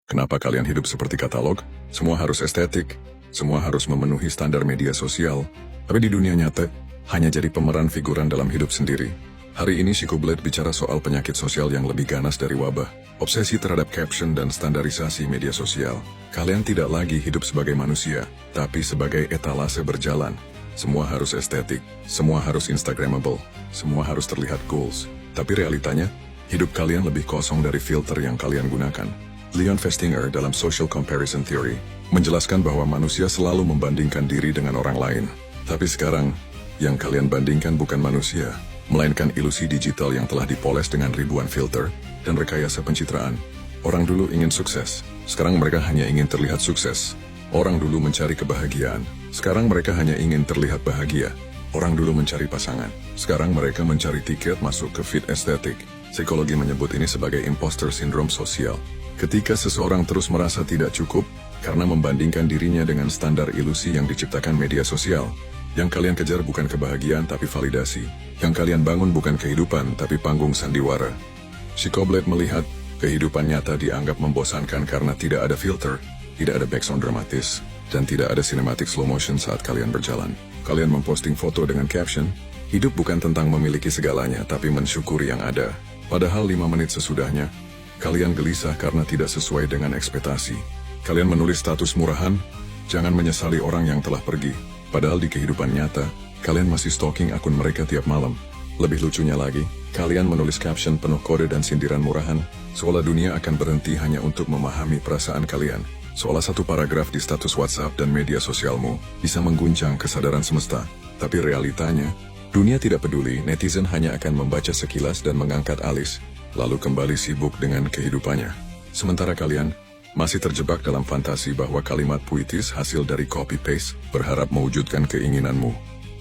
Kenapa kalian hidup seperti katalog? Semua harus estetik, semua harus memenuhi standar media sosial. Tapi di dunia nyata, hanya jadi pemeran figuran dalam hidup sendiri. Hari ini Chico Blade bicara soal penyakit sosial yang lebih ganas dari wabah. Obsesi terhadap caption dan standarisasi media sosial. Kalian tidak lagi hidup sebagai manusia, tapi sebagai etalase berjalan. Semua harus estetik, semua harus instagramable, semua harus terlihat goals. Tapi realitanya, hidup kalian lebih kosong dari filter yang kalian gunakan. Leon Festinger dalam Social Comparison Theory menjelaskan bahwa manusia selalu membandingkan diri dengan orang lain. Tapi sekarang, yang kalian bandingkan bukan manusia, melainkan ilusi digital yang telah dipoles dengan ribuan filter dan rekayasa pencitraan. Orang dulu ingin sukses, sekarang mereka hanya ingin terlihat sukses. Orang dulu mencari kebahagiaan, sekarang mereka hanya ingin terlihat bahagia. Orang dulu mencari pasangan, sekarang mereka mencari tiket masuk ke feed estetik. Psikologi menyebut ini sebagai imposter syndrome sosial. Ketika seseorang terus merasa tidak cukup karena membandingkan dirinya dengan standar ilusi yang diciptakan media sosial, yang kalian kejar bukan kebahagiaan tapi validasi. Yang kalian bangun bukan kehidupan tapi panggung sandiwara. Chico Blade melihat kehidupan nyata dianggap membosankan karena tidak ada filter, tidak ada background dramatis, dan tidak ada cinematic slow motion saat kalian berjalan. Kalian memposting foto dengan caption, hidup bukan tentang memiliki segalanya tapi mensyukuri yang ada. Padahal 5 menit sesudahnya, kalian gelisah karena tidak sesuai dengan ekspektasi. Kalian menulis status murahan, jangan menyesali orang yang telah pergi. Padahal di kehidupan nyata, kalian masih stalking akun mereka tiap malam. Lebih lucunya lagi, kalian menulis caption penuh kode dan sindiran murahan, seolah dunia akan berhenti hanya untuk memahami perasaan kalian. Seolah satu paragraf di status WhatsApp dan media sosialmu bisa mengguncang kesadaran semesta. Tapi realitanya, dunia tidak peduli, netizen hanya akan membaca sekilas dan mengangkat alis, lalu kembali sibuk dengan kehidupannya. Sementara kalian masih terjebak dalam fantasi bahwa kalimat puitis hasil dari copy-paste berharap mewujudkan keinginanmu.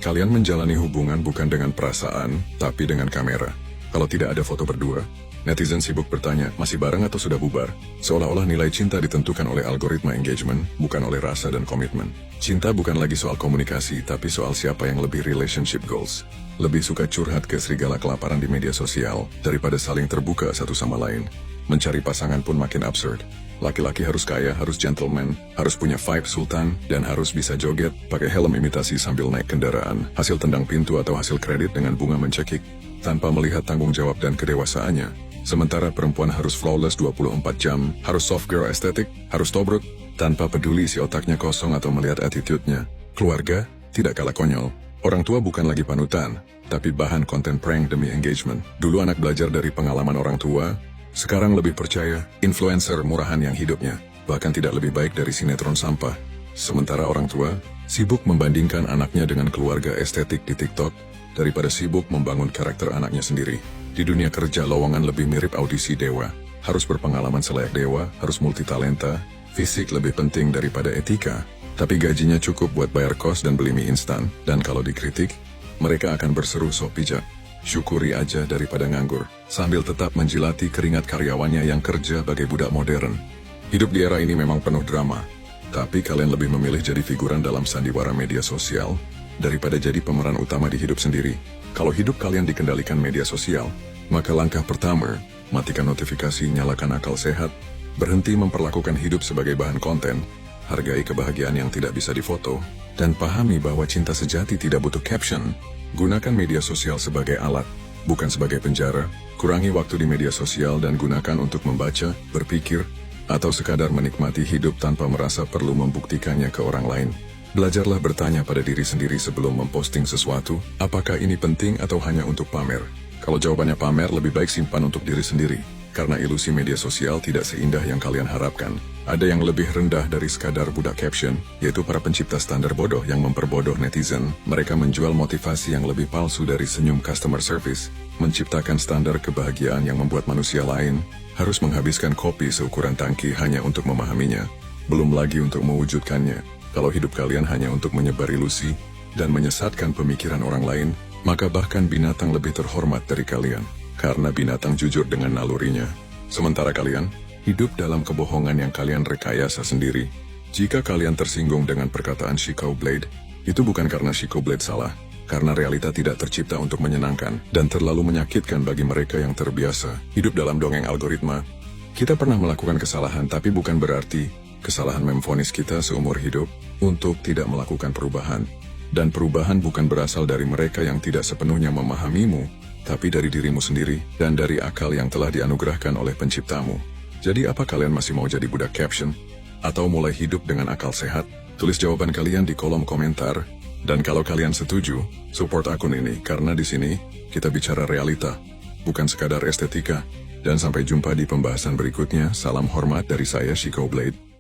Kalian menjalani hubungan bukan dengan perasaan, tapi dengan kamera. Kalau tidak ada foto berdua, netizen sibuk bertanya, masih bareng atau sudah bubar? Seolah-olah nilai cinta ditentukan oleh algoritma engagement, bukan oleh rasa dan komitmen. Cinta bukan lagi soal komunikasi, tapi soal siapa yang lebih relationship goals. Lebih suka curhat ke serigala kelaparan di media sosial, daripada saling terbuka satu sama lain. Mencari pasangan pun makin absurd. Laki-laki harus kaya, harus gentleman, harus punya vibe sultan, dan harus bisa joget, pakai helm imitasi sambil naik kendaraan, hasil tendang pintu atau hasil kredit dengan bunga mencekik, tanpa melihat tanggung jawab dan kedewasaannya. Sementara perempuan harus flawless 24 jam, harus soft girl estetik, harus tobruk, tanpa peduli si otaknya kosong atau melihat attitude-nya. Keluarga tidak kalah konyol. Orang tua bukan lagi panutan, tapi bahan konten prank demi engagement. Dulu anak belajar dari pengalaman orang tua, sekarang lebih percaya influencer murahan yang hidupnya bahkan tidak lebih baik dari sinetron sampah. Sementara orang tua sibuk membandingkan anaknya dengan keluarga estetik di TikTok daripada sibuk membangun karakter anaknya sendiri. Di dunia kerja, lowongan lebih mirip audisi dewa. Harus berpengalaman selayak dewa, harus multitalenta, fisik lebih penting daripada etika. Tapi gajinya cukup buat bayar kos dan beli mie instan. Dan kalau dikritik, mereka akan berseru sok pijak. Syukuri aja daripada nganggur, sambil tetap menjilati keringat karyawannya yang kerja bagai budak modern. Hidup di era ini memang penuh drama, tapi kalian lebih memilih jadi figuran dalam sandiwara media sosial daripada jadi pemeran utama di hidup sendiri. Kalau hidup kalian dikendalikan media sosial, maka langkah pertama, matikan notifikasi, nyalakan akal sehat, berhenti memperlakukan hidup sebagai bahan konten, hargai kebahagiaan yang tidak bisa difoto, dan pahami bahwa cinta sejati tidak butuh caption. Gunakan media sosial sebagai alat, bukan sebagai penjara. Kurangi waktu di media sosial dan gunakan untuk membaca, berpikir, atau sekadar menikmati hidup tanpa merasa perlu membuktikannya ke orang lain. Belajarlah bertanya pada diri sendiri sebelum memposting sesuatu, apakah ini penting atau hanya untuk pamer? Kalau jawabannya pamer, lebih baik simpan untuk diri sendiri. Karena ilusi media sosial tidak seindah yang kalian harapkan. Ada yang lebih rendah dari sekadar budak caption, yaitu para pencipta standar bodoh yang memperbodoh netizen. Mereka menjual motivasi yang lebih palsu dari senyum customer service, menciptakan standar kebahagiaan yang membuat manusia lain harus menghabiskan kopi seukuran tangki hanya untuk memahaminya, belum lagi untuk mewujudkannya. Kalau hidup kalian hanya untuk menyebar ilusi dan menyesatkan pemikiran orang lain, maka bahkan binatang lebih terhormat dari kalian, karena binatang jujur dengan nalurinya. Sementara kalian hidup dalam kebohongan yang kalian rekayasa sendiri. Jika kalian tersinggung dengan perkataan Chico Blade, itu bukan karena Chico Blade salah, karena realita tidak tercipta untuk menyenangkan dan terlalu menyakitkan bagi mereka yang terbiasa hidup dalam dongeng algoritma. Kita pernah melakukan kesalahan, tapi bukan berarti kesalahan memvonis kita seumur hidup untuk tidak melakukan perubahan. Dan perubahan bukan berasal dari mereka yang tidak sepenuhnya memahamimu, tapi dari dirimu sendiri dan dari akal yang telah dianugerahkan oleh penciptamu. Jadi apa kalian masih mau jadi budak caption? Atau mulai hidup dengan akal sehat? Tulis jawaban kalian di kolom komentar. Dan kalau kalian setuju, support akun ini karena di sini kita bicara realita, bukan sekadar estetika. Dan sampai jumpa di pembahasan berikutnya. Salam hormat dari saya, Chico Blade.